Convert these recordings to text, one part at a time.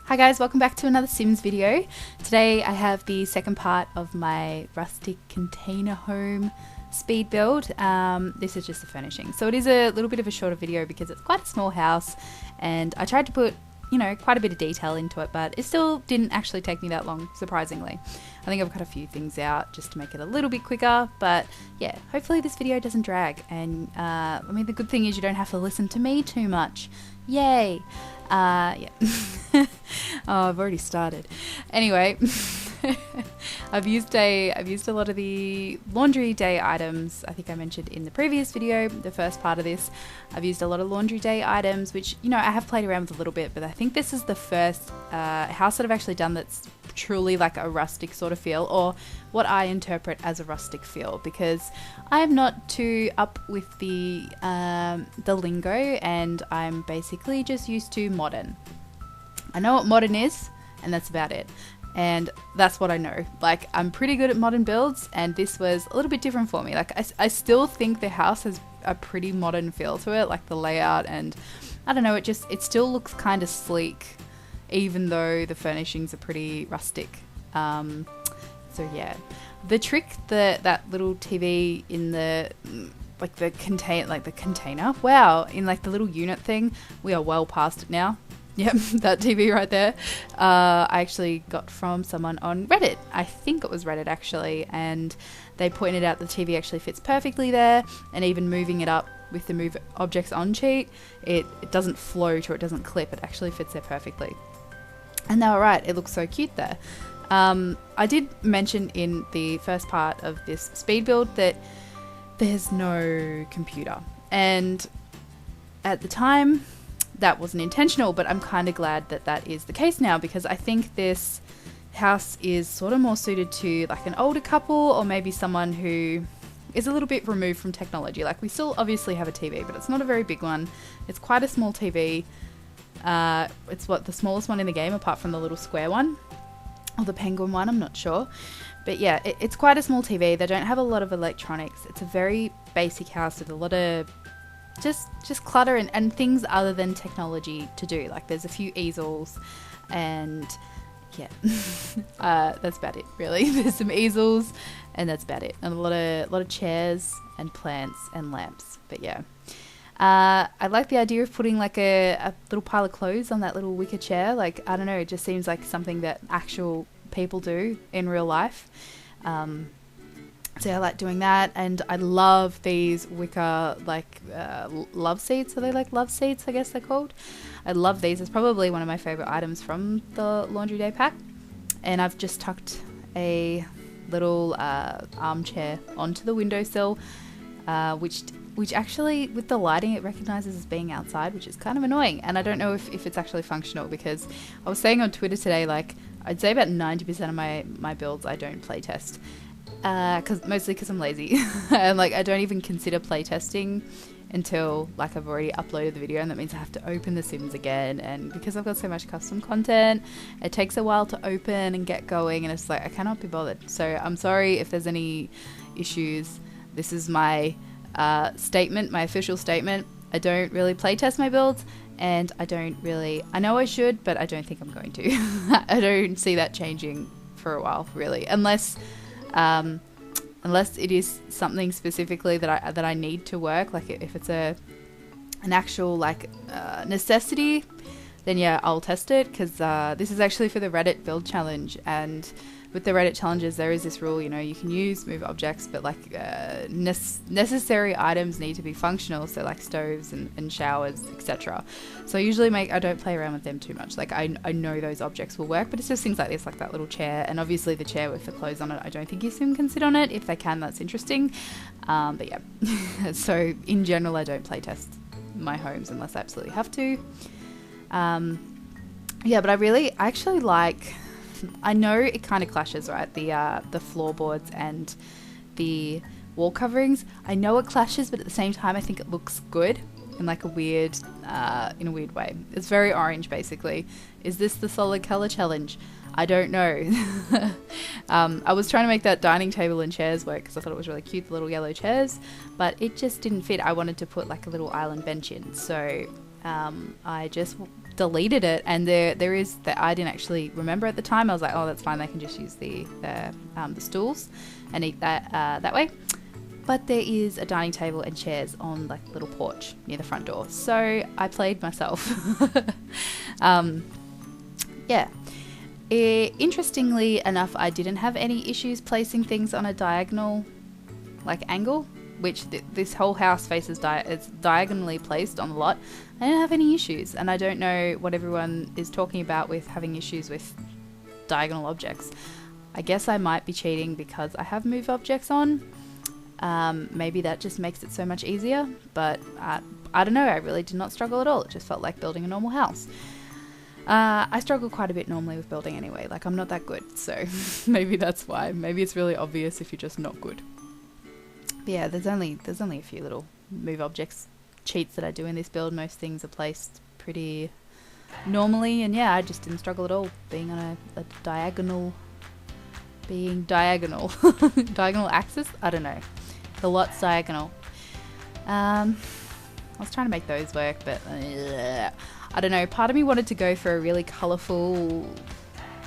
Hi guys, welcome back to another Sims video. Today I have the second part of my rustic container home speed build. This is just the furnishing. So it is a little bit of a shorter video because it's quite a small house and I tried to put, quite a bit of detail into it, but it still didn't actually take me that long, surprisingly. I think I've cut a few things out just to make it a little bit quicker, but yeah, hopefully this video doesn't drag. And the good thing is you don't have to listen to me too much. Yay! Yeah. Oh, I've already started. Anyway, I've used a lot of the laundry day items. I think I mentioned in the previous video, the first part of this. I've used a lot of laundry day items, which I have played around with a little bit, but I think this is the first house that I've actually done that's truly like a rustic sort of feel, or what I interpret as a rustic feel, because I'm not too up with the lingo, and I'm basically just used to modern. I know what modern is, and that's about it. And that's what I know. Like, I'm pretty good at modern builds, and this was a little bit different for me. Like, I still think the house has a pretty modern feel to it, like the layout, and I don't know, it still looks kind of sleek, even though the furnishings are pretty rustic. So yeah, the trick, that little TV in the container. Wow, in like the little unit thing, we are well past it now. Yep, that TV right there. I actually got from someone on Reddit. I think it was Reddit actually, and they pointed out the TV actually fits perfectly there, and even moving it up with the move objects on cheat, it doesn't float or it doesn't clip. It actually fits there perfectly. And they were right, it looks so cute there. I did mention in the first part of this speed build that there's no computer, and at the time that wasn't intentional, but I'm kind of glad that that is the case now, because I think this house is sort of more suited to like an older couple, or maybe someone who is a little bit removed from technology. Like, we still obviously have a TV, but it's not a very big one. It's quite a small TV. It's the smallest one in the game, apart from the little square one, or the penguin one, I'm not sure. But yeah, it's quite a small TV. They don't have a lot of electronics. It's a very basic house with a lot of just clutter and things other than technology to do. Like, there's a few easels, and yeah, that's about it really. There's some easels, and that's about it, and a lot of chairs and plants and lamps. But yeah, I like the idea of putting like a little pile of clothes on that little wicker chair. Like, I don't know, it just seems like something that actual people do in real life. So I like doing that, and I love these wicker love seats. Are they like love seats? I guess they're called. I love these. It's probably one of my favorite items from the laundry day pack. And I've just tucked a little armchair onto the windowsill, which actually, with the lighting, it recognizes as being outside, which is kind of annoying. And I don't know if it's actually functional, because I was saying on Twitter today, like, I'd say about 90% of my builds I don't play test. Mostly because I'm lazy. And like, I don't even consider playtesting until like I've already uploaded the video, and that means I have to open the Sims again, and because I've got so much custom content, it takes a while to open and get going, and it's like I cannot be bothered. So I'm sorry if there's any issues. This is my statement, my official statement. I don't really playtest my builds, and I know I should, but I don't think I'm going to. I don't see that changing for a while, really, unless it is something specifically that I need to work. Like, if it's an actual necessity, then yeah, I'll test it, because this is actually for the Reddit build challenge. And with the Reddit challenges, there is this rule, you can use move objects, but like necessary items need to be functional, so like stoves and showers, etc. So usually I don't play around with them too much. Like, I know those objects will work, but it's just things like this, like that little chair, and obviously the chair with the clothes on it, I don't think you can sit on it. If they can, that's interesting. But yeah, so in general, I don't play test my homes unless I absolutely have to. Yeah, but I actually like, I know it kind of clashes, right? The floorboards and the wall coverings. I know it clashes, but at the same time, I think it looks good in like a weird way. It's very orange, basically. Is this the solid color challenge? I don't know. I was trying to make that dining table and chairs work because I thought it was really cute, the little yellow chairs, but it just didn't fit. I wanted to put like a little island bench in, so I just deleted it, and there is that I didn't actually remember at the time. I was like, oh, that's fine, they can just use the stools and eat that way. But there is a dining table and chairs on like the little porch near the front door, so I played myself. Yeah. Interestingly enough, I didn't have any issues placing things on a diagonal like angle, which this whole house faces it's diagonally placed on the lot. I didn't have any issues, and I don't know what everyone is talking about with having issues with diagonal objects. I guess I might be cheating because I have move objects on. Maybe that just makes it so much easier, but I don't know, I really did not struggle at all. It just felt like building a normal house. I struggle quite a bit normally with building anyway, like I'm not that good, so maybe that's why. Maybe it's really obvious if you're just not good. But yeah, there's only a few little move objects cheats that I do in this build. Most things are placed pretty normally, and yeah, I just didn't struggle at all being on a diagonal diagonal axis. I don't know, the lot's diagonal. I was trying to make those work, but I don't know, part of me wanted to go for a really colourful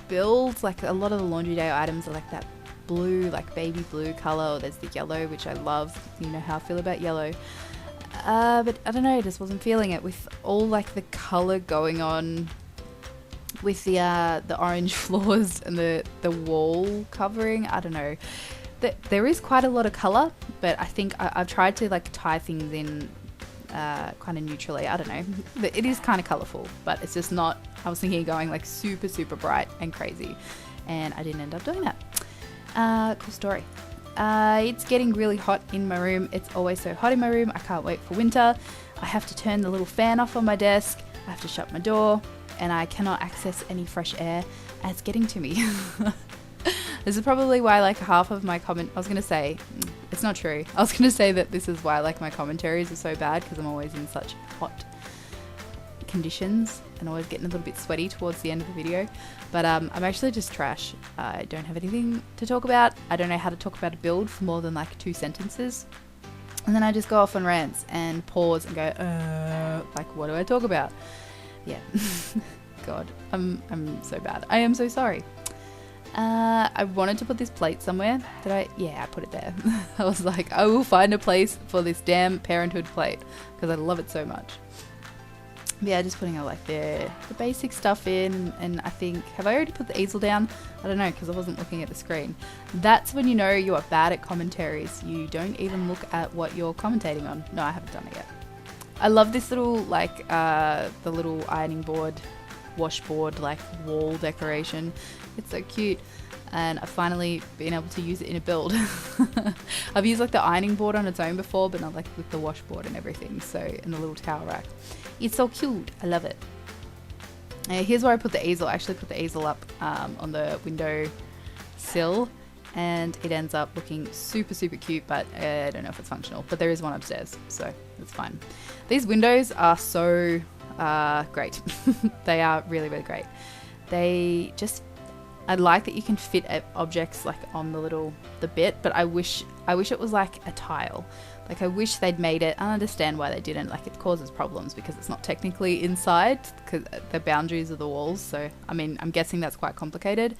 build. Like a lot of the Laundry Day items are like that blue, like baby blue colour, or there's the yellow, which I love. You know how I feel about yellow. But I don't know, I just wasn't feeling it with all like the colour going on with the orange floors and the wall covering. I don't know. There is quite a lot of colour, but I think I've tried to like tie things in kind of neutrally. I don't know. It is kind of colourful, but it's just not. I was thinking of going like super, super bright and crazy, and I didn't end up doing that. Cool story. It's getting really hot in my room. It's always so hot in my room. I can't wait for winter. I have to turn the little fan off on my desk. I have to shut my door, and I cannot access any fresh air, and it's getting to me. This is probably why like half of my I was going to say, it's not true. I was going to say that this is why like my commentaries are so bad, because I'm always in such hot conditions and always getting a little bit sweaty towards the end of the video. But I'm actually just trash. I don't have anything to talk about. I don't know how to talk about a build for more than like 2 sentences. And then I just go off on rants and pause and go, like, what do I talk about? Yeah. God, I'm so bad. I am so sorry. I wanted to put this plate somewhere. Yeah, I put it there. I was like, I will find a place for this damn parenthood plate because I love it so much. But yeah, just putting all like the basic stuff in, and I think, have I already put the easel down? I don't know, because I wasn't looking at the screen. That's when you know you are bad at commentaries. You don't even look at what you're commentating on. No, I haven't done it yet. I love this little like the little ironing board, washboard, like wall decoration. It's so cute, and I've finally been able to use it in a build. I've used like the ironing board on its own before, but not like with the washboard and everything. So in the little towel rack, it's so cute. I love it. Here's where I put the easel. I actually put the easel up on the window sill, and it ends up looking super, super cute, but I don't know if it's functional. But there is one upstairs, so that's fine. These windows are so great. They are really, really great. I like that you can fit objects like on the bit, but I wish it was like a tile. Like I wish they'd made it. I understand why they didn't. Like it causes problems because it's not technically inside because the boundaries of the walls. So I mean, I'm guessing that's quite complicated.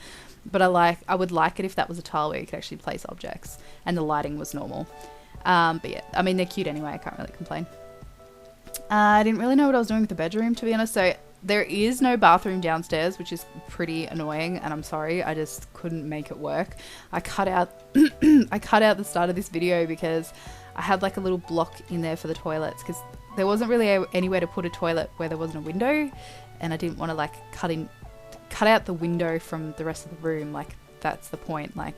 But I would like it if that was a tile where you could actually place objects and the lighting was normal. But yeah, I mean they're cute anyway. I can't really complain. I didn't really know what I was doing with the bedroom, to be honest. So there is no bathroom downstairs, which is pretty annoying, and I'm sorry, I just couldn't make it work. I cut out the start of this video because I had like a little block in there for the toilets because there wasn't really anywhere to put a toilet where there wasn't a window, and I didn't want to like cut out the window from the rest of the room. Like that's the point, like,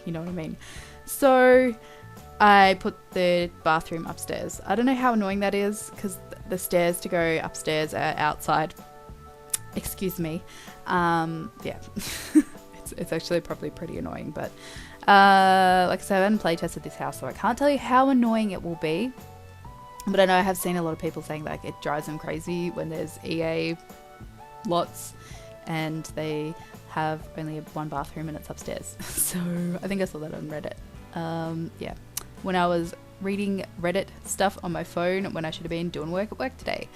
you know what I mean? So I put the bathroom upstairs. I don't know how annoying that is because the stairs to go upstairs are outside. Excuse me. Yeah, it's actually probably pretty annoying, but like I said, I haven't play tested this house, so I can't tell you how annoying it will be. But I know I have seen a lot of people saying like it drives them crazy when there's EA lots and they have only one bathroom and it's upstairs. So I think I saw that on Reddit. Yeah. When I was reading Reddit stuff on my phone when I should have been doing work at work today.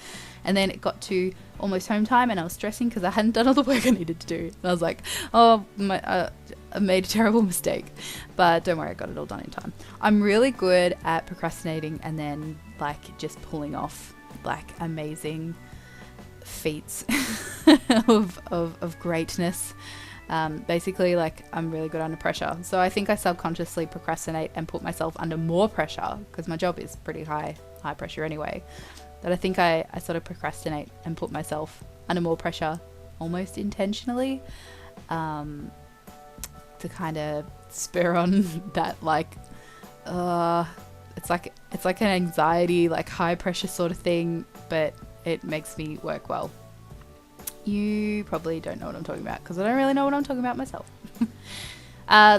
And then it got to almost home time and I was stressing because I hadn't done all the work I needed to do. And I was like, oh, I made a terrible mistake. But don't worry, I got it all done in time. I'm really good at procrastinating and then like just pulling off like amazing feats of greatness. Basically, like, I'm really good under pressure. So I think I subconsciously procrastinate and put myself under more pressure because my job is pretty high pressure anyway. But I think I sort of procrastinate and put myself under more pressure almost intentionally to kind of spur on that, like, it's like an anxiety, like high pressure sort of thing, but it makes me work well. You probably don't know what I'm talking about because I don't really know what I'm talking about myself.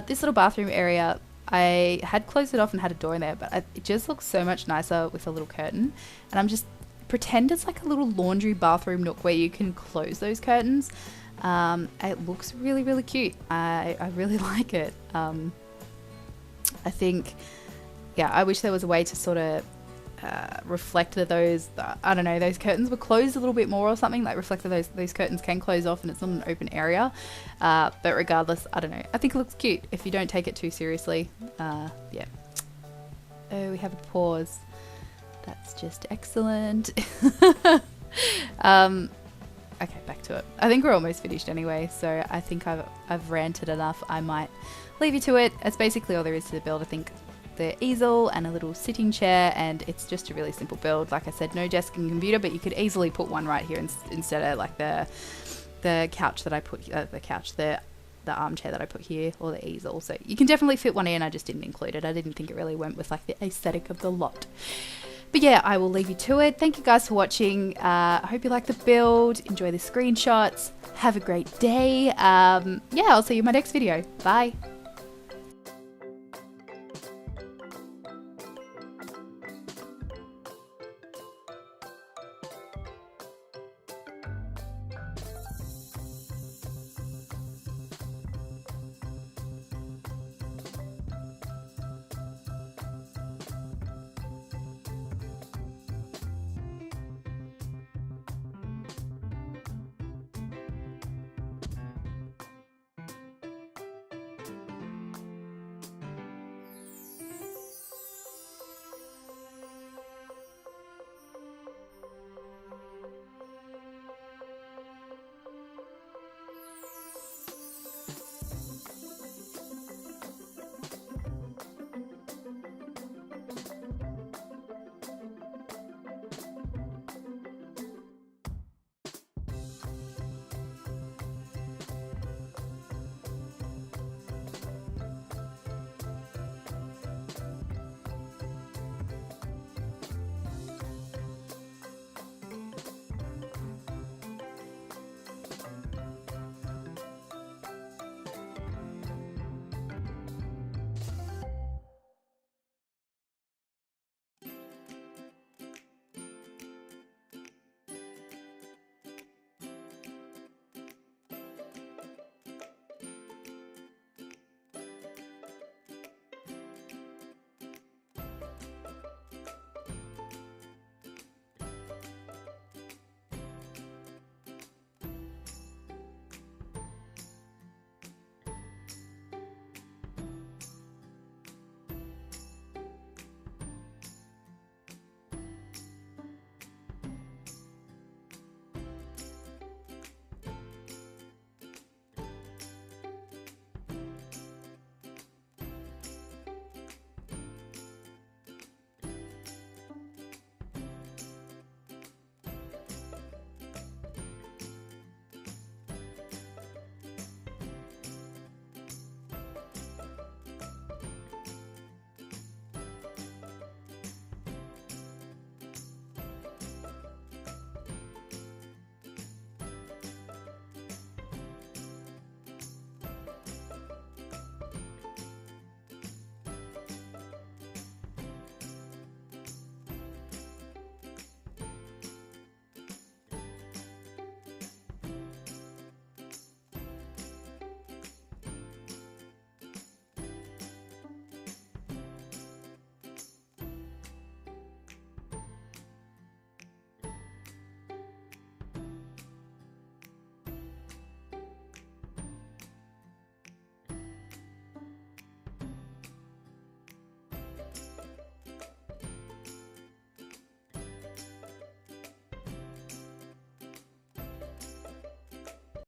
This little bathroom area, I had closed it off and had a door in there, but it just looks so much nicer with a little curtain. And I'm just pretend it's like a little laundry bathroom nook where you can close those curtains. It looks really, really cute. I really like it. I think, yeah, I wish there was a way to sort of reflect that those, I don't know, those curtains were closed a little bit more or something, like reflect that those curtains can close off and it's not an open area. But regardless, I don't know, I think it looks cute if you don't take it too seriously. Yeah. Oh, we have a pause. That's just excellent. Okay, back to it. I think we're almost finished anyway, so I think I've ranted enough. I might leave you to it. It's basically all there is to the build, I think. The easel and a little sitting chair, and it's just a really simple build. Like I said, no desk and computer, but you could easily put one right here instead of like the couch that I put, the armchair that I put here, or the easel. So you can definitely fit one in. I just didn't include it. I didn't think it really went with like the aesthetic of the lot. But yeah, I will leave you to it. Thank you guys for watching. I hope you like the build. Enjoy the screenshots. Have a great day. Yeah, I'll see you in my next video. Bye.